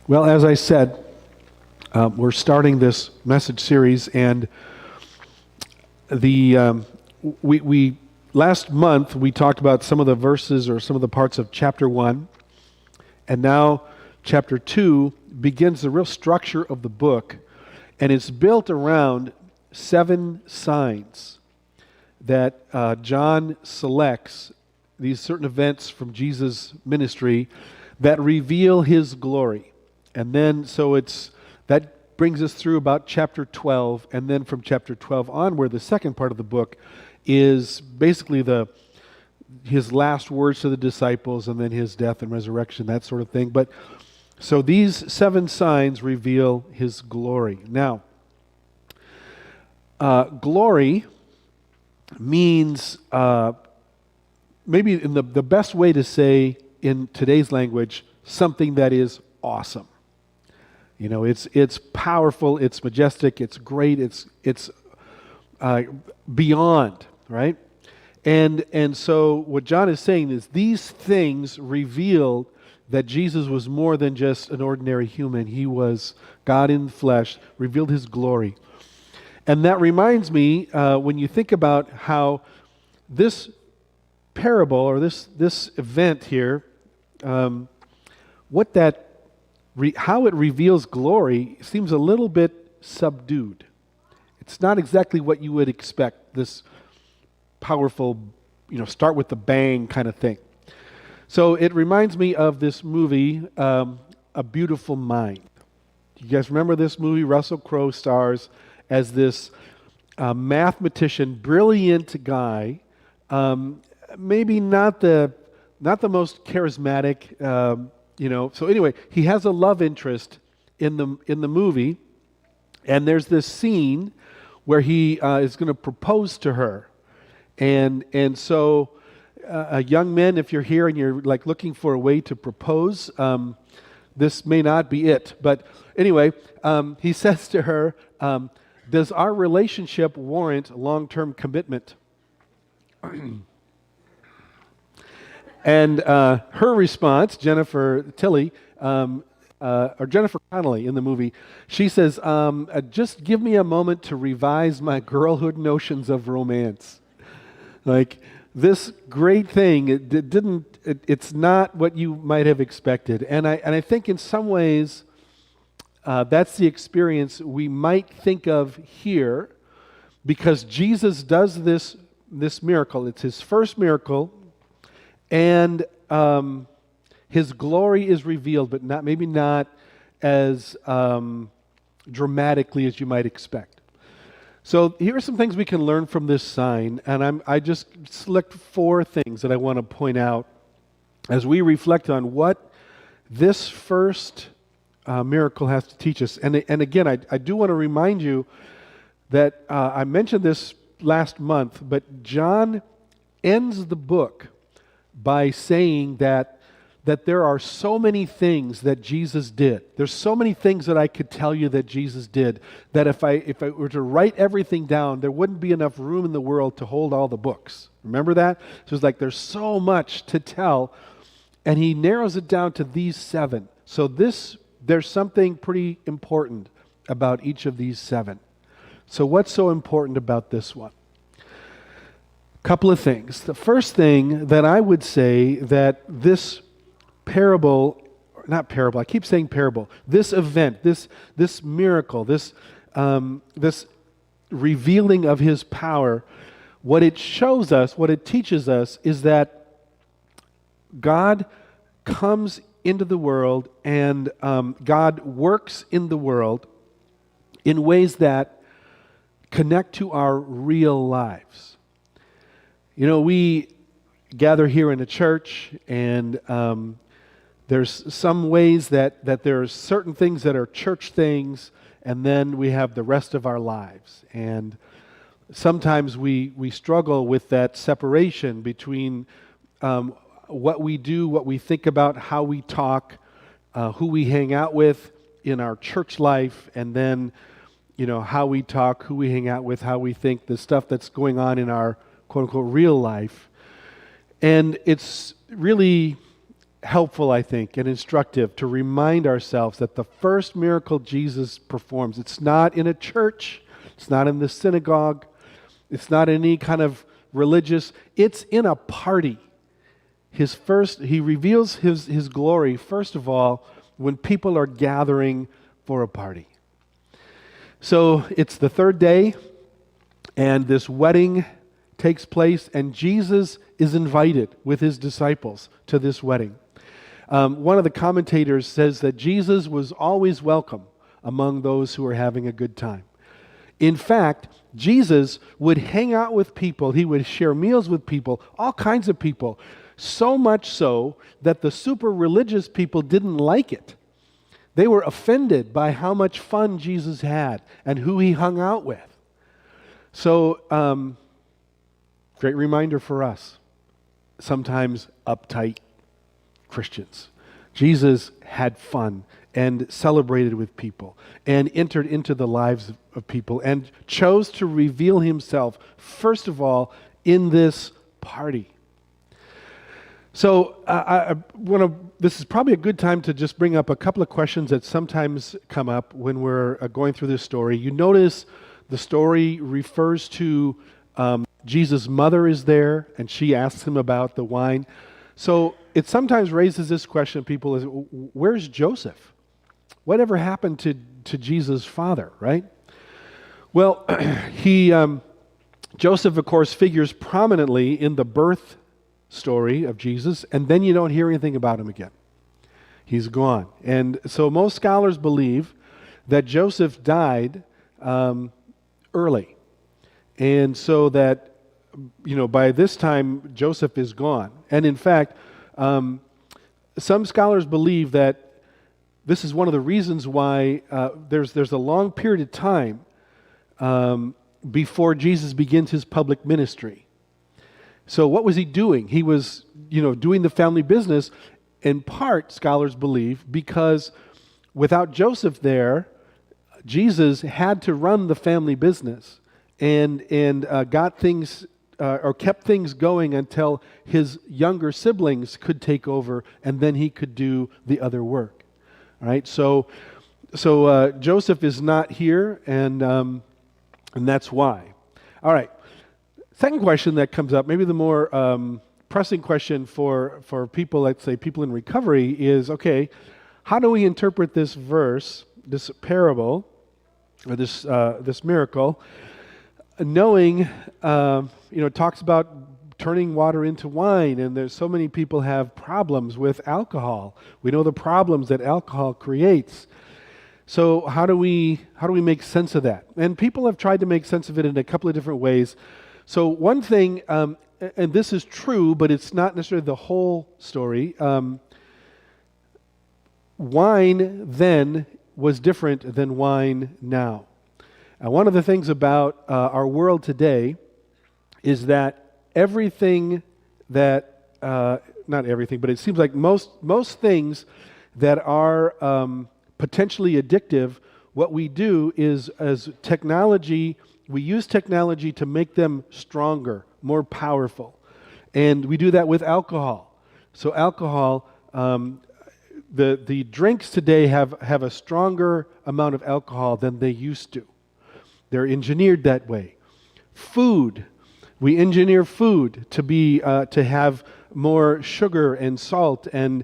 Well, as I said, we're starting this message series, and the we last month we talked about some of the verses or some of the parts of chapter 1, and now chapter 2 begins the real structure of the book, and it's built around 7 signs that John selects, these certain events from Jesus' ministry that reveal his glory. And then, so that brings us through about chapter 12, and then from chapter 12 onward, the second part of the book is basically his last words to the disciples, and then his death and resurrection, that sort of thing. But so these 7 signs reveal his glory. Now, glory means, maybe in the best way to say in today's language, something that is awesome. You know, it's powerful, it's majestic, it's great, it's beyond, right? And so what John is saying is these things reveal that Jesus was more than just an ordinary human. He was God in flesh, revealed his glory. And that reminds me, when you think about how this parable or this event here, how it reveals glory seems a little bit subdued. It's not exactly what you would expect, this powerful, start with the bang kind of thing. So it reminds me of this movie, A Beautiful Mind. Do you guys remember this movie? Russell Crowe stars as this mathematician, brilliant guy, maybe not the most charismatic, So anyway, he has a love interest in the movie, and there's this scene where he is going to propose to her, and so young men, if you're here and you're like looking for a way to propose, this may not be it. But anyway, he says to her, "Does our relationship warrant long-term commitment?" And her response, Jennifer Connelly in the movie, she says, "Just give me a moment to revise my girlhood notions of romance." Like this great thing, it's not what you might have expected. And I think in some ways, that's the experience we might think of here, because Jesus does this miracle. It's his first miracle. And his glory is revealed, but maybe not as dramatically as you might expect. So here are some things we can learn from this sign, and I just select 4 things that I want to point out as we reflect on what this first miracle has to teach us. And again, I do want to remind you that I mentioned this last month, but John ends the book by saying that there are so many things that Jesus did. There's so many things that I could tell you that Jesus did, that if I were to write everything down, there wouldn't be enough room in the world to hold all the books. Remember that? So it's like there's so much to tell, and he narrows it down to these 7. So there's something pretty important about each of these 7. So what's so important about this one? Couple of things. The first thing that I would say that this I keep saying parable, this event, this miracle, this revealing of his power, what it shows us, what it teaches us is that God comes into the world, and God works in the world in ways that connect to our real lives. We gather here in a church, and there's some ways that there's certain things that are church things, and then we have the rest of our lives. And sometimes we struggle with that separation between what we do, what we think about, how we talk, who we hang out with in our church life, and then how we talk, who we hang out with, how we think, the stuff that's going on in our quote-unquote real life. And it's really helpful, I think, and instructive to remind ourselves that the first miracle Jesus performs, it's not in a church, it's not in the synagogue, it's not in any kind of religious, it's in a party. He reveals his glory, first of all, when people are gathering for a party. So it's the third day, and this wedding takes place, and Jesus is invited with his disciples to this wedding. One of the commentators says that Jesus was always welcome among those who were having a good time. In fact, Jesus would hang out with people, he would share meals with people, all kinds of people, so much so that the super religious people didn't like it. They were offended by how much fun Jesus had and who he hung out with. So, great reminder for us, sometimes uptight Christians. Jesus had fun and celebrated with people and entered into the lives of people and chose to reveal himself, first of all, in this party. So this is probably a good time to just bring up a couple of questions that sometimes come up when we're going through this story. You notice the story refers to Jesus' mother is there, and she asks him about the wine. So it sometimes raises this question, people, is where's Joseph? Whatever happened to Jesus' father, right? Well, Joseph, of course, figures prominently in the birth story of Jesus, and then you don't hear anything about him again. He's gone. And so most scholars believe that Joseph died early. And so that, by this time, Joseph is gone. And in fact, some scholars believe that this is one of the reasons why there's a long period of time before Jesus begins his public ministry. So what was he doing? He was, doing the family business, in part, scholars believe, because without Joseph there, Jesus had to run the family business and got things or kept things going until his younger siblings could take over, and then he could do the other work. All right, so Joseph is not here, and that's why. All right. Second question that comes up, maybe the more pressing question for people, let's say people in recovery, is, okay, how do we interpret this verse, this parable, or this miracle, knowing, it talks about turning water into wine, and there's so many people have problems with alcohol. We know the problems that alcohol creates. So how do we make sense of that? And people have tried to make sense of it in a couple of different ways. So one thing, and this is true, but it's not necessarily the whole story. Wine then was different than wine now. One of the things about our world today is that everything that, not everything, but it seems like most things that are potentially addictive, what we do is, as technology, we use technology to make them stronger, more powerful. And we do that with alcohol. So alcohol, the drinks today have a stronger amount of alcohol than they used to. They're engineered that way. Food, we engineer food to be to have more sugar and salt and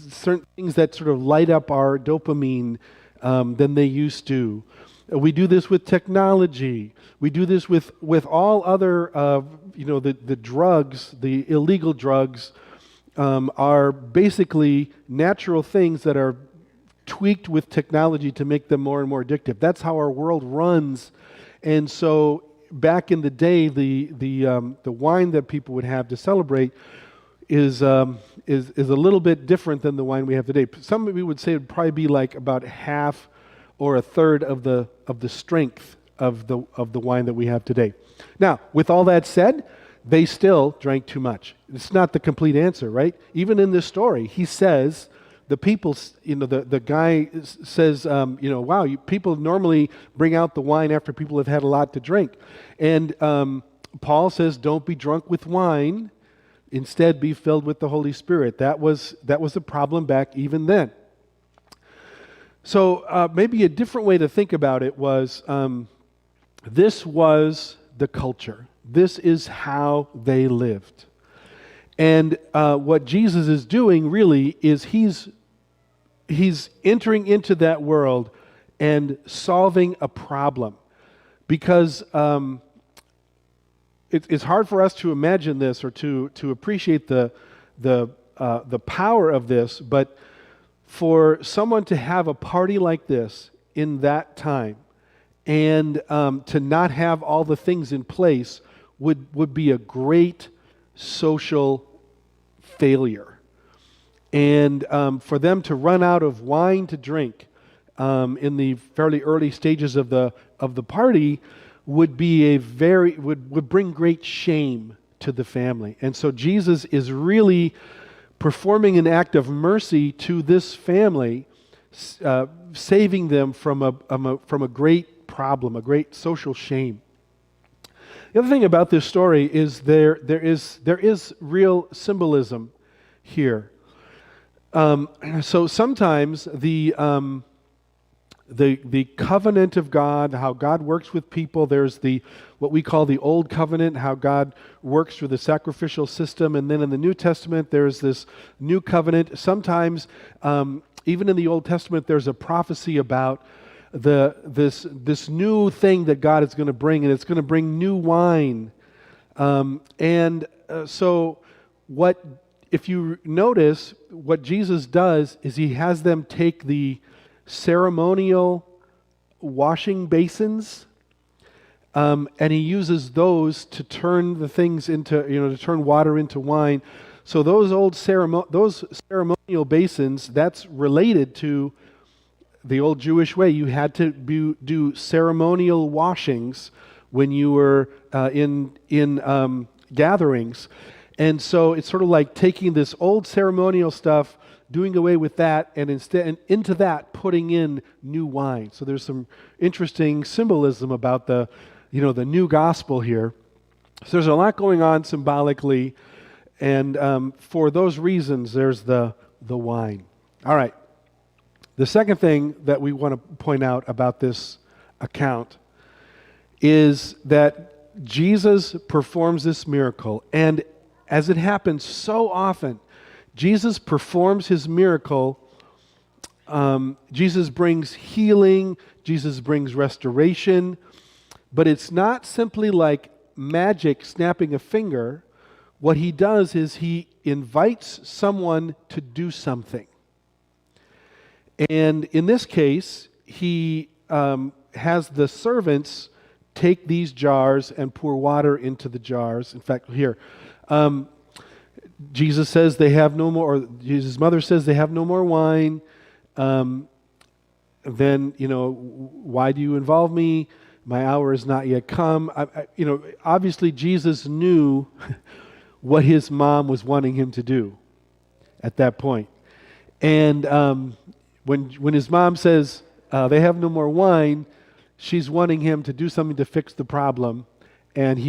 certain things that sort of light up our dopamine than they used to. We do this with technology. We do this with all other, the drugs, the illegal drugs are basically natural things that are tweaked with technology to make them more and more addictive. That's how our world runs. And so back in the day, the wine that people would have to celebrate is a little bit different than the wine we have today. Some of you would say it would probably be like about half or a third of the strength of the wine that we have today. Now, with all that said, they still drank too much. It's not the complete answer, right? Even in this story, he says, the people, the guy says, wow, people normally bring out the wine after people have had a lot to drink. And Paul says, don't be drunk with wine. instead be filled with the Holy Spirit. That was a problem back even then. So maybe a different way to think about it was this was the culture. This is how they lived. And what Jesus is doing really is he's entering into that world and solving a problem. Because it's hard for us to imagine this or to appreciate the power of this, but for someone to have a party like this in that time and to not have all the things in place would be a great social failure. And for them to run out of wine to drink in the fairly early stages of the party would be would bring great shame to the family. And so Jesus is really performing an act of mercy to this family, saving them from a great problem, a great social shame. The other thing about this story is there is real symbolism here. So sometimes the covenant of God, how God works with people, there's what we call the Old Covenant, how God works through the sacrificial system, and then in the New Testament there's this New Covenant. Sometimes, even in the Old Testament, there's a prophecy about this new thing that God is going to bring, and it's going to bring new wine. So if you notice, what Jesus does is he has them take the ceremonial washing basins, and he uses those to turn the things into, to turn water into wine. So those ceremonial basins, that's related to the old Jewish way. You had to do ceremonial washings when you were in gatherings. And so it's sort of like taking this old ceremonial stuff, doing away with that, and into that putting in new wine. So there's some interesting symbolism about the new gospel here. So there's a lot going on symbolically, and for those reasons, there's the wine. All right. The second thing that we want to point out about this account is that Jesus performs this miracle, and as it happens so often, Jesus performs his miracle. Jesus brings healing. Jesus brings restoration. But it's not simply like magic snapping a finger. What he does is he invites someone to do something. And in this case, he has the servants take these jars and pour water into the jars. In fact, here, Jesus says they have no more, or Jesus' mother says they have no more wine. Then, why do you involve me? My hour has not yet come. Obviously Jesus knew what his mom was wanting him to do at that point. And when his mom says they have no more wine, she's wanting him to do something to fix the problem. And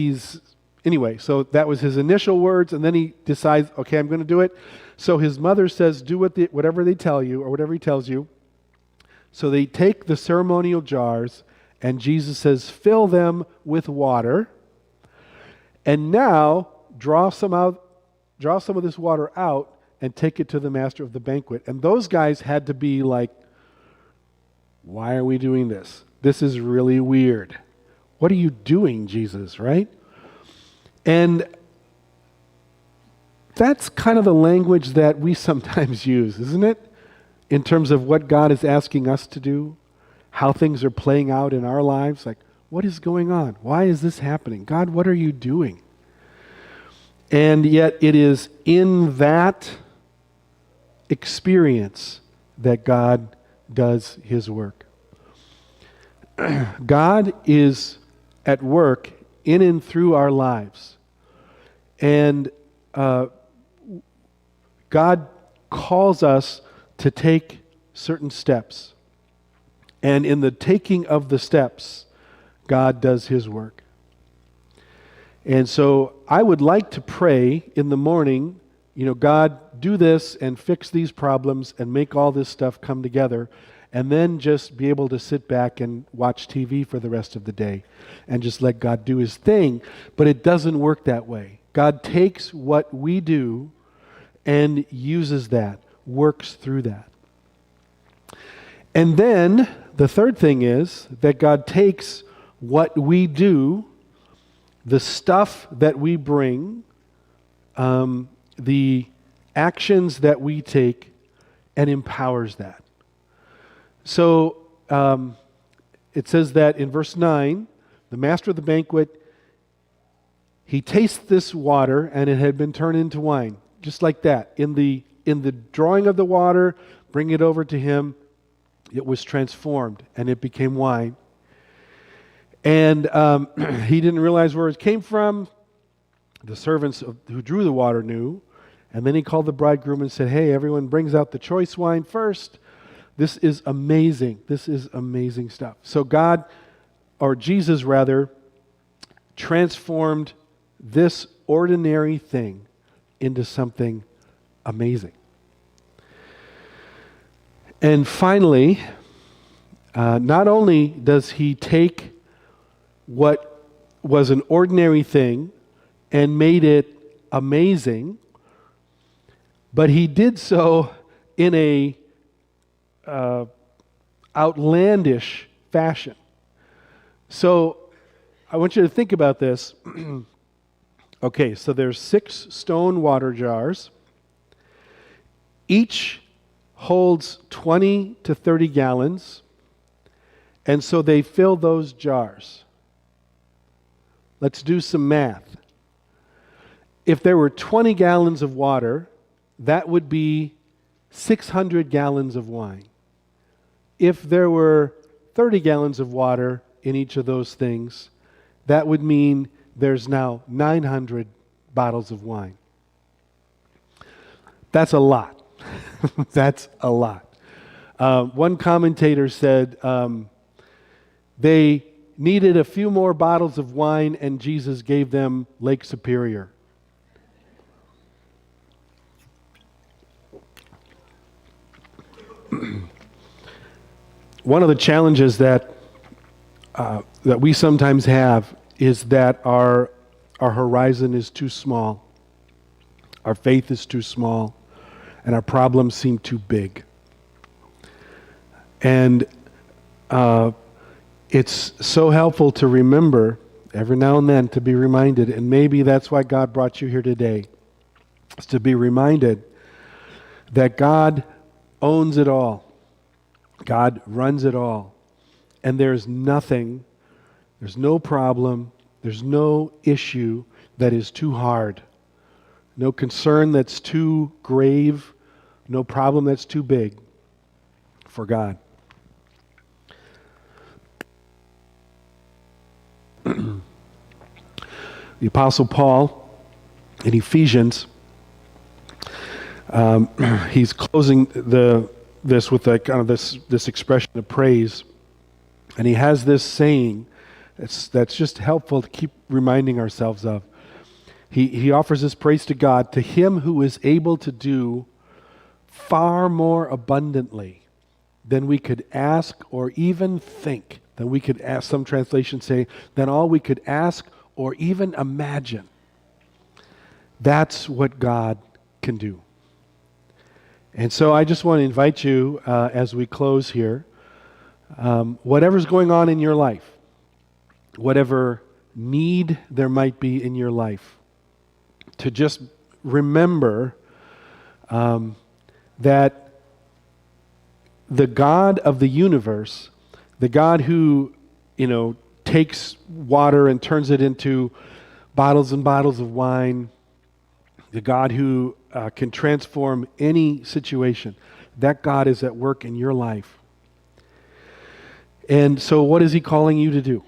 anyway, so that was his initial words, and then he decides, okay, I'm going to do it. So his mother says, do whatever they tell you, or whatever he tells you. So they take the ceremonial jars, and Jesus says, fill them with water, and now draw some of this water out, and take it to the master of the banquet. And those guys had to be like, why are we doing this? This is really weird. What are you doing, Jesus, right? And that's kind of the language that we sometimes use, isn't it? In terms of what God is asking us to do, how things are playing out in our lives. Like, what is going on? Why is this happening? God, what are you doing? And yet it is in that experience that God does his work. God is at work in and through our lives. And God calls us to take certain steps. And in the taking of the steps, God does his work. And so I would like to pray in the morning, God, do this and fix these problems and make all this stuff come together, and then just be able to sit back and watch TV for the rest of the day and just let God do his thing. But it doesn't work that way. God takes what we do and uses that, works through that. And then the third thing is that God takes what we do, the stuff that we bring, the actions that we take, and empowers that. So it says that in verse 9, the master of the banquet, he tastes this water and it had been turned into wine. Just like that. In the drawing of the water, bring it over to him, it was transformed and it became wine. And he didn't realize where it came from. The servants who drew the water knew. And then he called the bridegroom and said, hey, everyone brings out the choice wine first. This is amazing. This is amazing stuff. So God, or Jesus rather, transformed this ordinary thing into something amazing. And finally, not only does he take what was an ordinary thing and made it amazing, but he did so in a outlandish fashion. So I want you to think about this. Okay, so there's 6 stone water jars. Each holds 20 to 30 gallons. And so they fill those jars. Let's do some math. If there were 20 gallons of water, that would be 600 gallons of wine. If there were 30 gallons of water in each of those things, that would mean there's now 900 bottles of wine. That's a lot. That's a lot. One commentator said they needed a few more bottles of wine and Jesus gave them Lake Superior. One of the challenges that we sometimes have is that our horizon is too small, our faith is too small, and our problems seem too big. And it's so helpful to remember every now and then, to be reminded, and maybe that's why God brought you here today, is to be reminded that God owns it all. God runs it all. And there's nothing, there's no problem, there's no issue that is too hard. No concern that's too grave, no problem that's too big for God. The Apostle Paul in Ephesians, he's closing this with this expression of praise, and he has this saying that's just helpful to keep reminding ourselves of. He offers this praise to God, to him who is able to do far more abundantly than we could ask or even think, than we could ask, some translations say, than all we could ask or even imagine. That's what God can do. And so I just want to invite you as we close here, whatever's going on in your life, whatever need there might be in your life, to just remember that the God of the universe, the God who, takes water and turns it into bottles and bottles of wine, the God who can transform any situation, that God is at work in your life. And so what is he calling you to do?